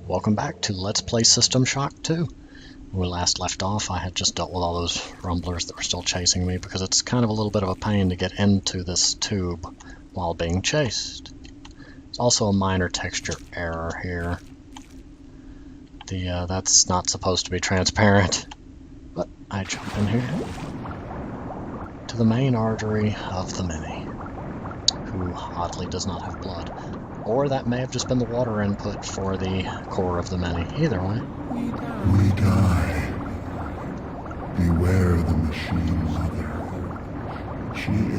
Welcome back to Let's Play System Shock 2. When we last left off, I had just dealt with all those rumblers that were still chasing me because it's kind of a little bit of a pain to get into this tube while being chased. There's also a minor texture error here. That's not supposed to be transparent, but I jump in here to the main artery of the Mini, who oddly does not have blood. Or that may have just been the water input for the core of the Mini. Either way. We die. Beware the machine mother. She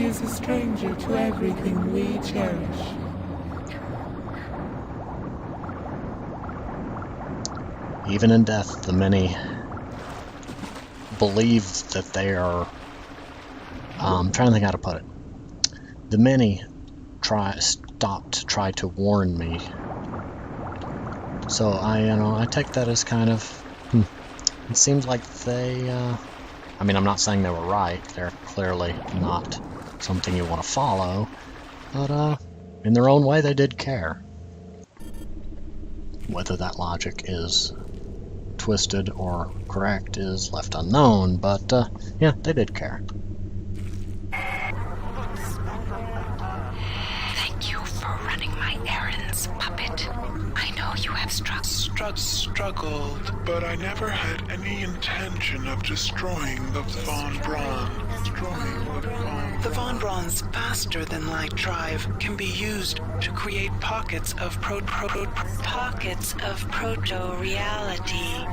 is a stranger to everything we cherish. Even in death, the Mini believe that they are... I'm trying to think how to put it. The Mini stopped to try to warn me. So I take that as kind of... It seems like they... I mean, I'm not saying they were right. They're clearly not something you want to follow. But, in their own way, they did care. Whether that logic is twisted or correct is left unknown, but, yeah, they did care. Thank you for running my errands, puppet. I know you have struggled, but I never had any intention of destroying the Von Braun. The Von Braun's faster-than-light drive can be used to create pockets of proto-reality.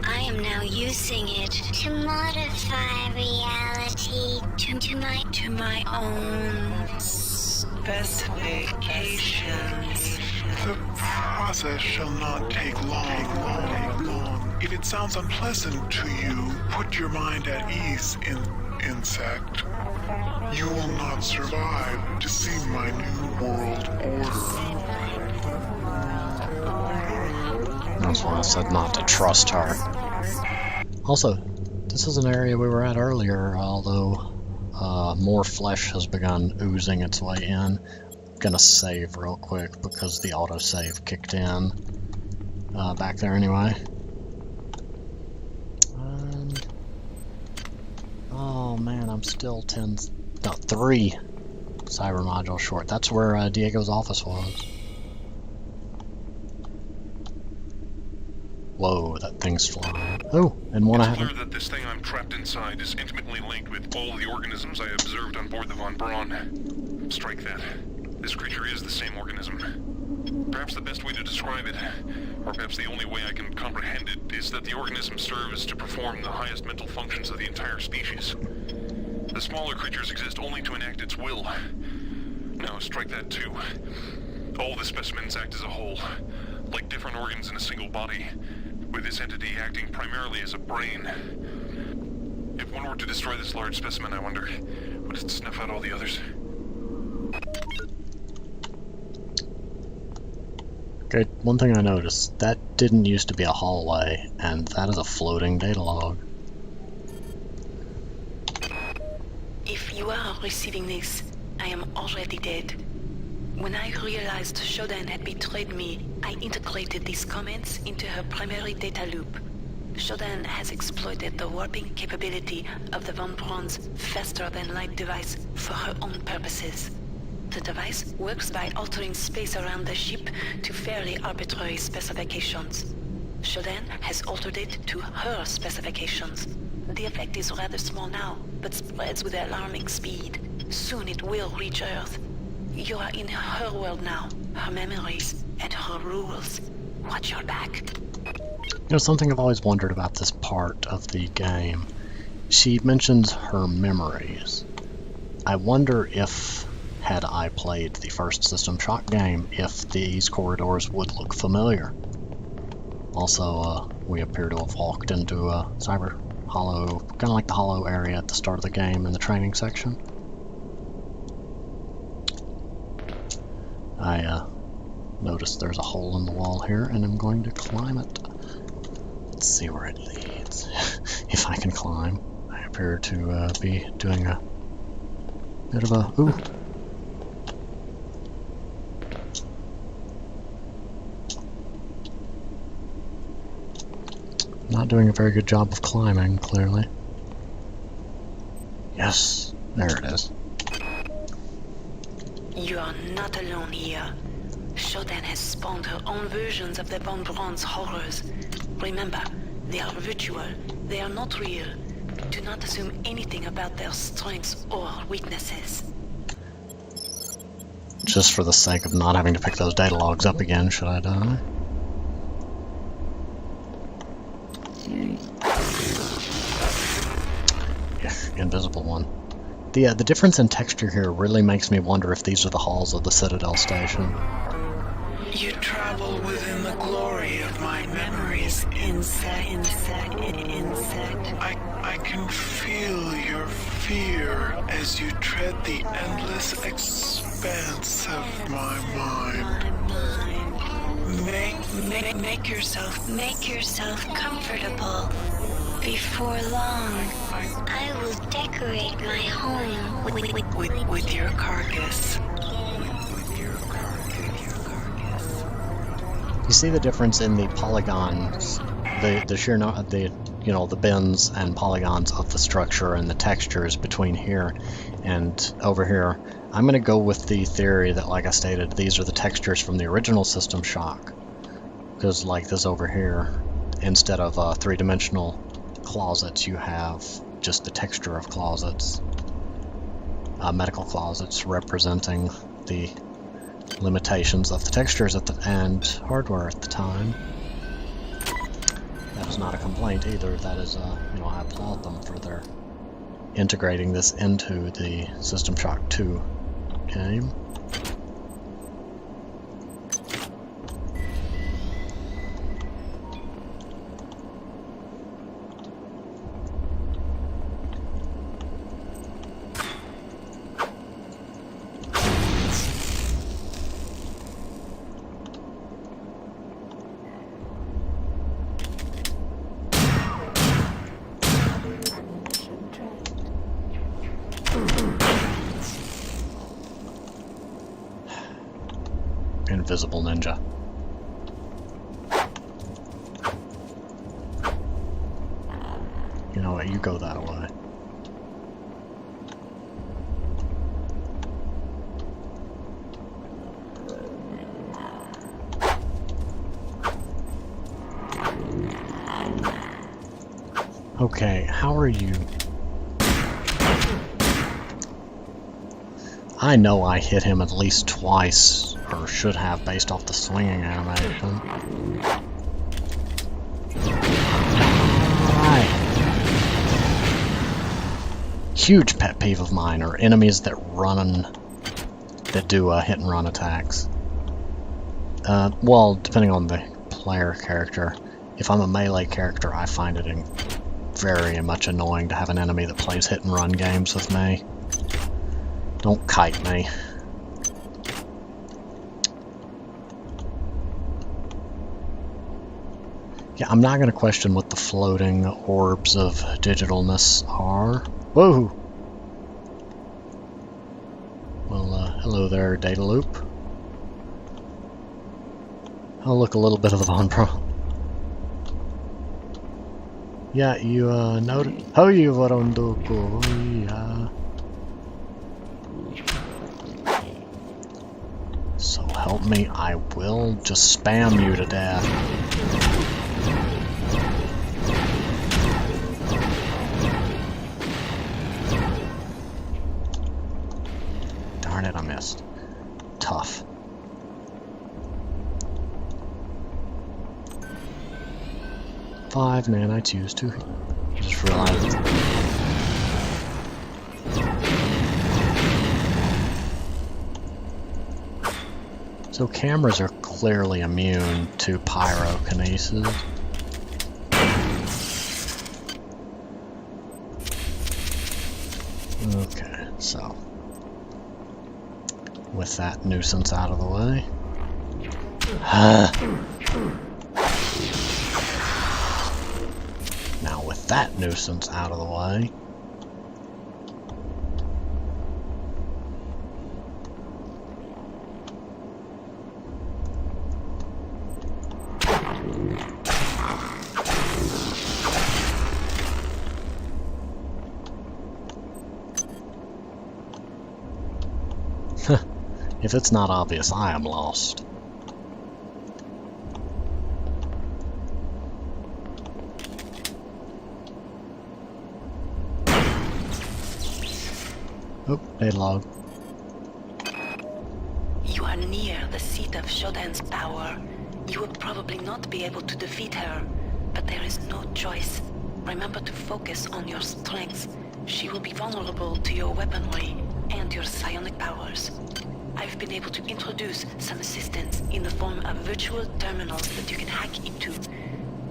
I am now using it to modify reality to my own specifications. The process shall not take long. If it sounds unpleasant to you, put your mind at ease, insect. You will not survive to see my new world order. That's why I said not to trust her. Also, this is an area we were at earlier, although more flesh has begun oozing its way in. Gonna save real quick because the autosave kicked in back there anyway. And oh man, I'm still 3 cyber modules short. That's where Diego's office was. Whoa, that thing's flying. Oh, and one I haven't. It's clear that this thing I'm trapped inside is intimately linked with all the organisms I observed on board the Von Braun. Strike that. This creature is the same organism. Perhaps the best way to describe it, or perhaps the only way I can comprehend it, is that the organism serves to perform the highest mental functions of the entire species. The smaller creatures exist only to enact its will. Now, strike that too. All the specimens act as a whole, like different organs in a single body, with this entity acting primarily as a brain. If one were to destroy this large specimen, I wonder, would it snuff out all the others? Okay, one thing I noticed, that didn't used to be a hallway, and that is a floating data log. If you are receiving this, I am already dead. When I realized Shodan had betrayed me, I integrated these comments into her primary data loop. Shodan has exploited the warping capability of the Von Braun's faster-than-light device for her own purposes. The device works by altering space around the ship to fairly arbitrary specifications. Shodan has altered it to her specifications. The effect is rather small now, but spreads with alarming speed. Soon it will reach Earth. You are in her world now, her memories, and her rules. Watch your back. You know, something I've always wondered about this part of the game. She mentions her memories. I wonder if, had I played the first System Shock game, if these corridors would look familiar. Also, we appear to have walked into a cyber hollow, kind of like the hollow area at the start of the game in the training section. I noticed there's a hole in the wall here, and I'm going to climb it. Let's see where it leads. If I can climb. I appear to be doing a bit of a... Ooh! not doing a very good job of climbing, clearly. Yes, there it is. You are not alone here. Shodan has spawned her own versions of the Von Braun's horrors. Remember, they are virtual. They are not real. Do not assume anything about their strengths or weaknesses. Just for the sake of not having to pick those data logs up again, should I die? Yeah, invisible one. The difference in texture here really makes me wonder if these are the halls of the Citadel station. You travel within the glory of my memories, insect. I can feel your fear as you tread the endless expanse of my mind. Make yourself comfortable. Before long, I will decorate my home With your carcass. You see the difference in the polygons, the bends and polygons of the structure and the textures between here and over here. I'm going to go with the theory that, like I stated, these are the textures from the original System Shock. Because like this over here, instead of three-dimensional closets, you have just the texture of closets. Medical closets representing the limitations of the textures and hardware at the time. That is not a complaint either. That is, I applaud them for their integrating this into the System Shock 2 game. Invisible ninja. You know what, you go that way. Okay, how are you? I know I hit him at least twice, or should have, based off the swinging animation. Right. Huge pet peeve of mine are enemies that do hit and run attacks. Well, depending on the player character. If I'm a melee character, I find it very much annoying to have an enemy that plays hit and run games with me. Don't kite me. Yeah, I'm not going to question what the floating orbs of digitalness are. Whoa! Well, hello there, data loop. I'll look a little bit of the Von Braun. Yeah, you noted. How you varondoko? Yeah. So help me, I will just spam you to death. Darn it, I missed. Tough. Five man, I choose to. Just realized. So cameras are clearly immune to pyrokinesis. Okay, so with that nuisance out of the way. Now with that nuisance out of the way. If it's not obvious, I am lost. Oh, data log. You are near the seat of Shodan's power. You will probably not be able to defeat her, but there is no choice. Remember to focus on your strengths. She will be vulnerable to your weaponry and your psionic powers. I've been able to introduce some assistance in the form of virtual terminals that you can hack into.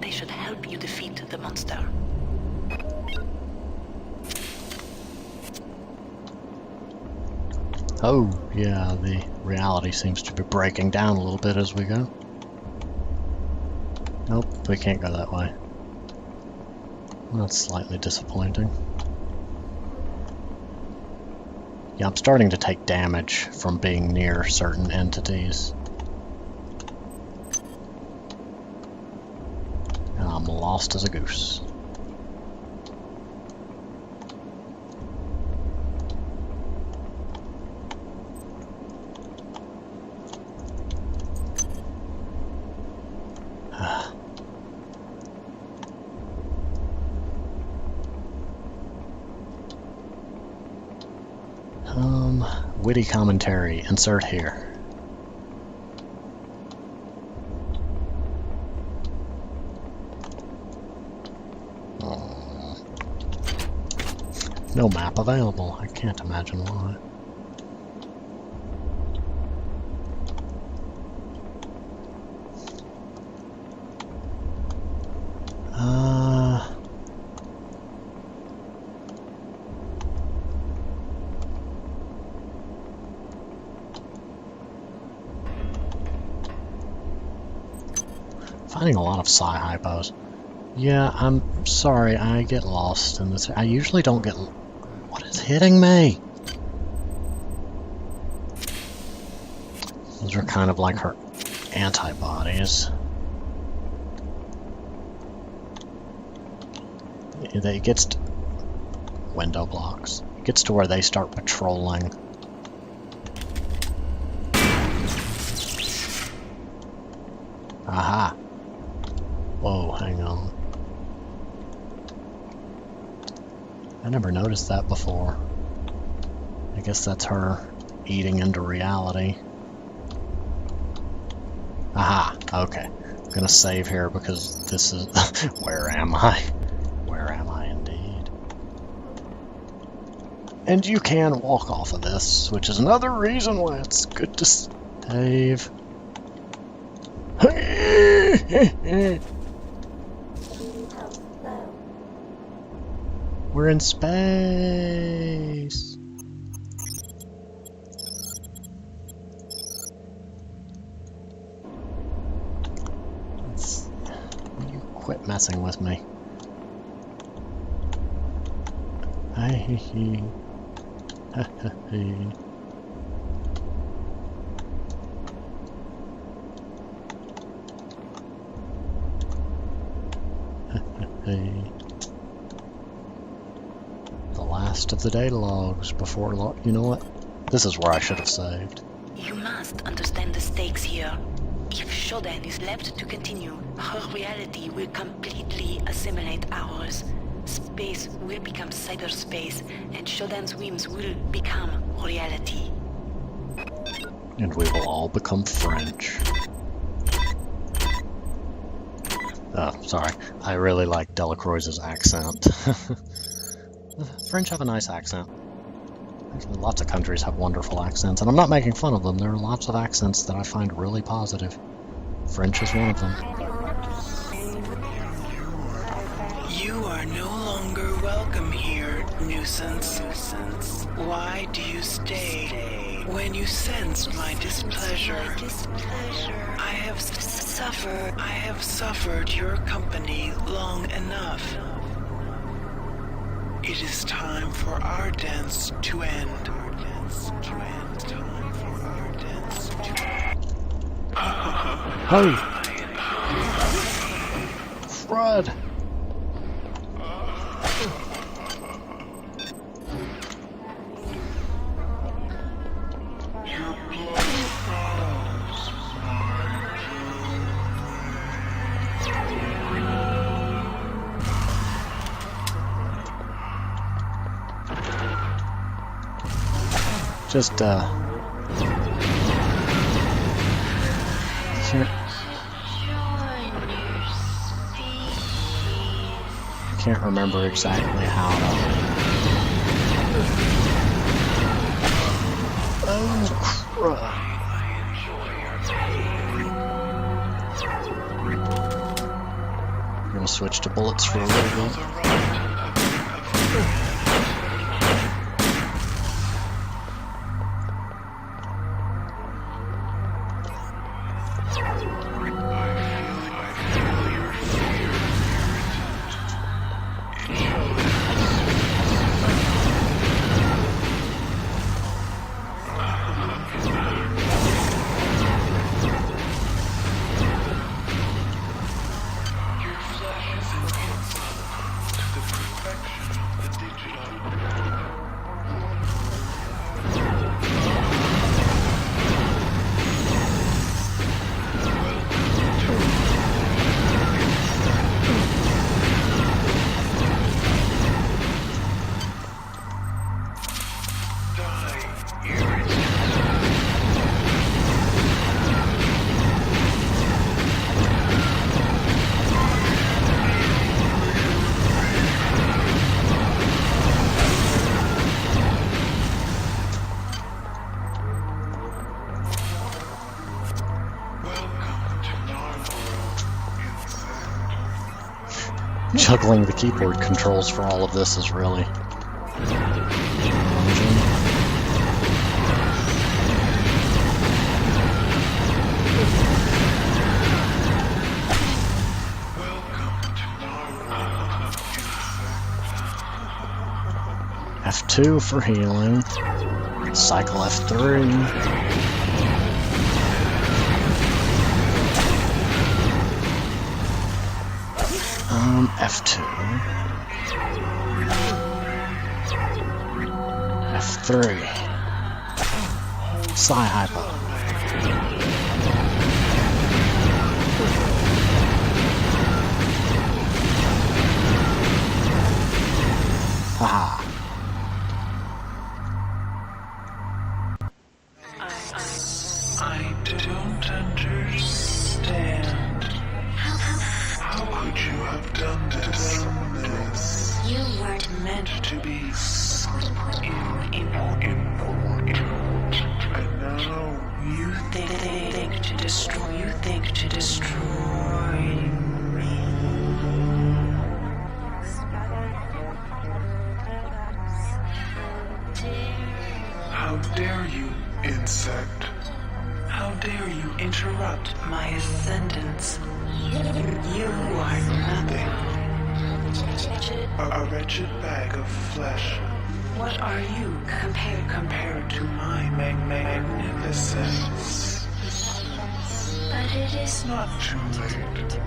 They should help you defeat the monster. Oh, yeah, the reality seems to be breaking down a little bit as we go. Nope, we can't go that way. That's slightly disappointing. Yeah, I'm starting to take damage from being near certain entities. And I'm lost as a goose. Witty commentary, insert here. No map available. I can't imagine why. Finding a lot of psi-hypos. Yeah, I'm sorry, I get lost in this. I usually don't get... What is hitting me? Those are kind of like her antibodies. It gets to... Window blocks. It gets to where they start patrolling. Aha! Whoa, hang on. I never noticed that before. I guess that's her eating into reality. Aha, okay. I'm gonna save here because this is... Where am I? Where am I indeed? And you can walk off of this, which is another reason why it's good to save. We're in space. You quit messing with me. The last of the data logs before you know what? This is where I should have saved. You must understand the stakes here. If Shodan is left to continue, her reality will completely assimilate ours. Space will become cyberspace, and Shodan's whims will become reality. And we will all become French. Sorry. I really like Delacroix's accent. The French have a nice accent. Actually, lots of countries have wonderful accents, and I'm not making fun of them. There are lots of accents that I find really positive. French is one of them. You are no longer welcome here, nuisance. Why do you stay? When you sense my displeasure, I have suffered your company long enough. It is time for our dance to end. Hey! Fred! Just, can't remember exactly how to... Oh, crap. I'm gonna switch to bullets for a little bit. Juggling the keyboard controls for all of this is really F2 for healing. Cycle F3. F2, F3, Psi-Hypo, haha. I don't understand. How could you have done this? You weren't Meant to be important. And now you think to destroy. You think to destroy me. How dare you, insect? How dare you interrupt my ascendance? You are nothing. A wretched bag of flesh. What are you compared to my magnificence? but it is Not too late.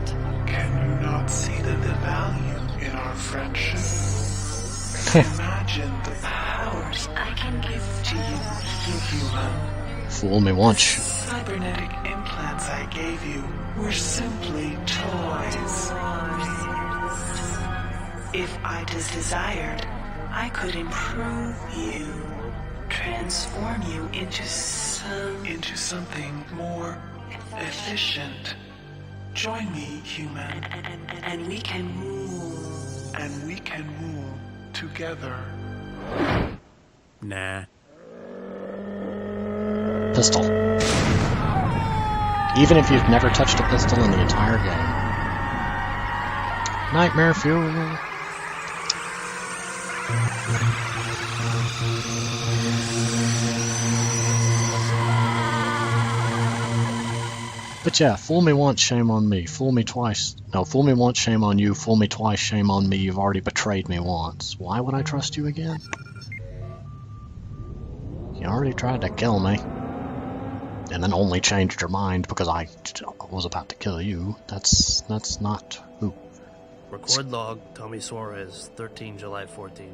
Can you not see the value in our friendship? Imagine the powers I can give to you, human. Fool me once. Cybernetic implants I gave you were simply toys. If I desired, I could improve you, transform you into something more efficient. Join me, human, and we can rule. And we can rule together. Nah. Pistol. Even if you've never touched a pistol in the entire game. Nightmare fuel. But yeah, fool me once, shame on me. Fool me twice. No, fool me once, shame on you. Fool me twice, shame on me. You've already betrayed me once. Why would I trust you again? You already tried to kill me. And then only changed your mind because I was about to kill you. That's not who. Record log, Tommy Suarez, 13 July 14.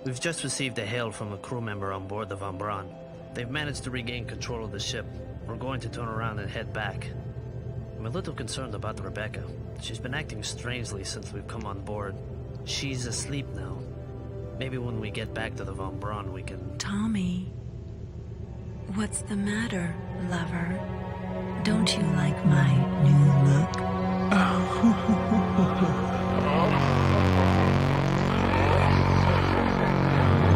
We've just received a hail from a crew member on board the Von Braun. They've managed to regain control of the ship. We're going to turn around and head back. I'm a little concerned about Rebecca. She's been acting strangely since we've come on board. She's asleep now. Maybe when we get back to the Von Braun we can... Tommy, What's the matter, lover? Don't you like my new look?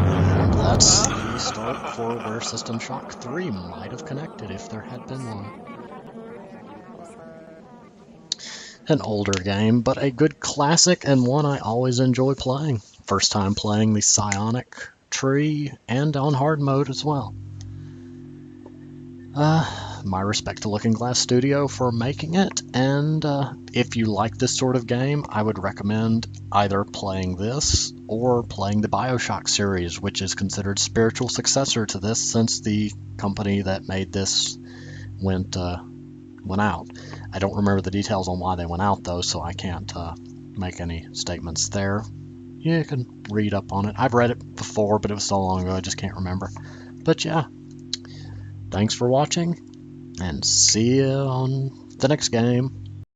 And that's the start for where System Shock 3 might have connected if there had been one. An older game, but a good classic and one I always enjoy playing. First time playing the Psionic Tree and on hard mode as well. My respect to Looking Glass Studio for making it, and if you like this sort of game, I would recommend either playing this or playing the BioShock series, which is considered spiritual successor to this since the company that made this went out. I don't remember the details on why they went out though, so I can't make any statements there. You can read up on it. I've read it before, but it was so long ago I just can't remember. But yeah, thanks for watching, and see you on the next game.